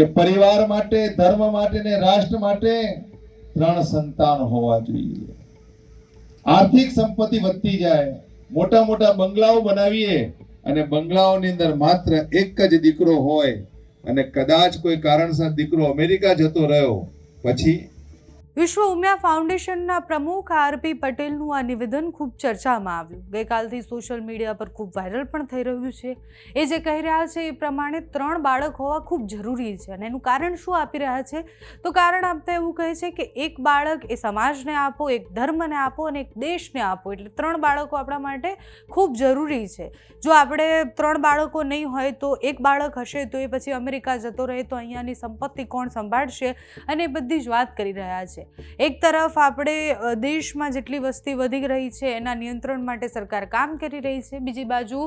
કે પરિવાર માટે, ધર્મ માટે ને રાષ્ટ્ર માટે 3 સંતાન હોવા જોઈએ। આર્થિક સંપત્તિ વધતી જાય, મોટા મોટા બંગલાઓ બનાવીએ અને બંગલાઓની અંદર માત્ર એક જ દીકરો હોય અને કદાચ કોઈ કારણસર દીકરો અમેરિકા જતો રહ્યો પછી વિશ્વ ઉમિયા ફાઉન્ડેશનના પ્રમુખ આરપી પટેલનું આ નિવેદન ખૂબ ચર્ચામાં આવ્યું। ગઈકાલથી સોશિયલ મીડિયા પર ખૂબ વાયરલ પણ થઈ રહ્યું છે। એ જે કહી રહ્યા છે એ પ્રમાણે 3 બાળક હોવા ખૂબ જરૂરી છે અને એનું કારણ શું આપી રહ્યા છે તો કારણ આપતા એવું કહે છે કે એક બાળક એ સમાજને આપો, એક ધર્મને આપો અને એક દેશને આપો, એટલે 3 બાળકો આપણા માટે ખૂબ જરૂરી છે। જો આપણે 3 બાળકો નહીં હોય તો એક બાળક હશે તો એ પછી અમેરિકા જતો રહે તો અહીંયાની સંપત્તિ કોણ સંભાળશે અને એ બધી જ વાત કરી રહ્યા છે। એક તરફ આપણે દેશમાં જેટલી વસ્તી વધી રહી છે એના નિયંત્રણ માટે સરકાર કામ કરી રહી છે, બીજી બાજુ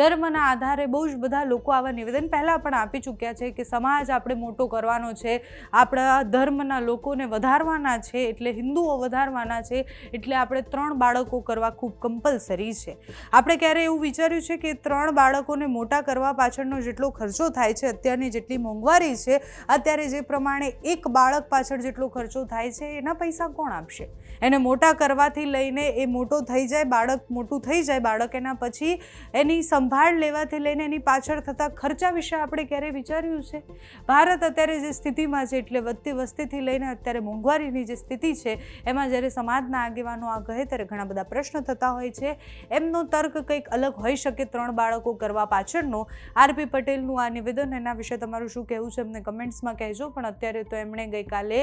ધર્મના આધારે બહુ જ બધા લોકો આવા નિવેદન પહેલાં પણ આપી ચૂક્યા છે કે સમાજ આપણે મોટો કરવાનો છે, આપણા ધર્મના લોકોને વધારવાના છે, એટલે હિન્દુઓ વધારવાના છે, એટલે આપણે 3 બાળકો કરવા ખૂબ કમ્પલસરી છે। આપણે ક્યારે એવું વિચાર્યું છે કે 3 બાળકોને મોટા કરવા પાછળનો જેટલો ખર્ચો થાય છે, અત્યારની જેટલી મોંઘવારી છે, અત્યારે જે પ્રમાણે એક બાળક પાછળ જેટલો ખર્ચો થાય છે એના પૈસા કોણ આપશે? એને મોટા કરવાથી લઈને એ મોટો થઈ જાય, બાળક મોટું થઈ જાય, બાળક એના પછી એની સંભાળ લેવાથી લઈને એની પાછળ થતા ખર્ચા વિશે આપણે ક્યારેય વિચાર્યું છે? ભારત અત્યારે જે સ્થિતિમાં છે એટલે વધતી વસ્તીથી લઈને અત્યારે મોંઘવારીની જે સ્થિતિ છે એમાં જ્યારે સમાજના આગેવાનો આ કહે ત્યારે ઘણા બધા પ્રશ્ન થતા હોય છે। એમનો તર્ક કંઈક અલગ હોઈ શકે 3 બાળકો કરવા પાછળનો। આરપી પટેલનું આ નિવેદન, એના વિશે તમારું શું કહેવું છે અમને કમેન્ટ્સમાં કહેજો। પણ અત્યારે તો એમણે ગઈકાલે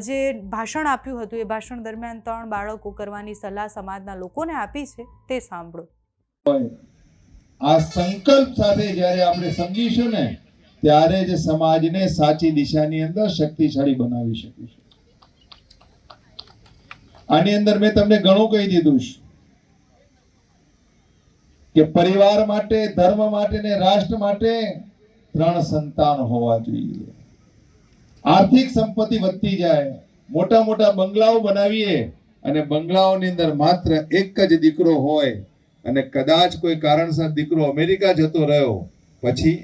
જે ભાષણ આપ્યું હતું એ ભાષણ દરમિયાન 3 બાળકો કરવાની સલાહ સમાજના લોકોને આપી છે તે સાંભળો। આ સંકલ્પ સાથે જ્યારે આપણે સમજીશું ને ત્યારે જ સમાજને સાચી દિશાની અંદર શક્તિશાળી બનાવી શકીશું। આની અંદર મેં તમને ઘણું કહી દીધું છે કે પરિવાર માટે, ધર્મ માટે ને રાષ્ટ્ર માટે 3 સંતાન હોવા જોઈએ। આર્થિક સંપત્તિ વધતી જાય, મોટા મોટા બંગલાઓ બનાવીએ અને બંગલાઓની અંદર માત્ર એક જ દીકરો હોય અને કદાચ કોઈ કારણસર દીકરો અમેરિકા જતો રહ્યો પછી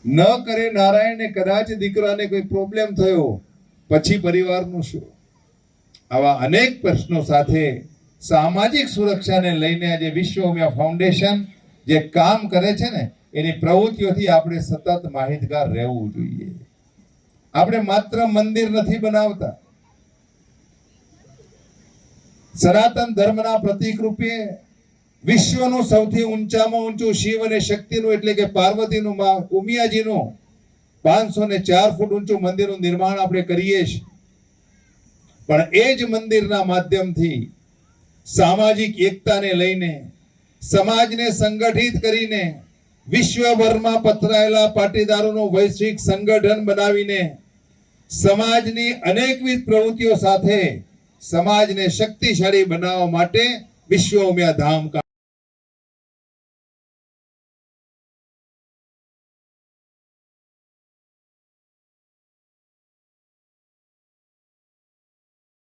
ન કરે નારાયણ, કદાચ દીકરાને કોઈ પ્રોબ્લેમ થયો પછી પરિવારનું શું? આવા અનેક પ્રશ્નો સાથે સામાજિક સુરક્ષાને લઈને આજે વિશ્વ ઉમિયા ફાઉન્ડેશન જે કામ કરે છે ને એની પ્રવૃત્તિઓથી આપણે સતત માહિતગાર રહેવું જોઈએ। આપણે માત્ર મંદિર નથી બનાવતા, સનાતન ધર્મના પ્રતીક રૂપે વિશ્વનું સૌથી ઊંચામાં ઊંચું શિવ અને શક્તિનું એટલે કે પાર્વતીનું ઉમિયાજીનું 504 ફૂટ ઊંચું મંદિરનું નિર્માણ આપણે કરીએ છીએ। પણ એ જ મંદિરના માધ્યમથી સામાજિક એકતાને લઈને, સમાજને સંગઠિત કરીને, વિશ્વભરમાં પથરાયેલા પાટીદારોનું વૈશ્વિક સંગઠન બનાવીને સમાજની અનેકવિધ પ્રવૃત્તિઓ સાથે સમાજને શક્તિશાળી બનાવવા માટે વિશ્વ ઉમિયા ધામ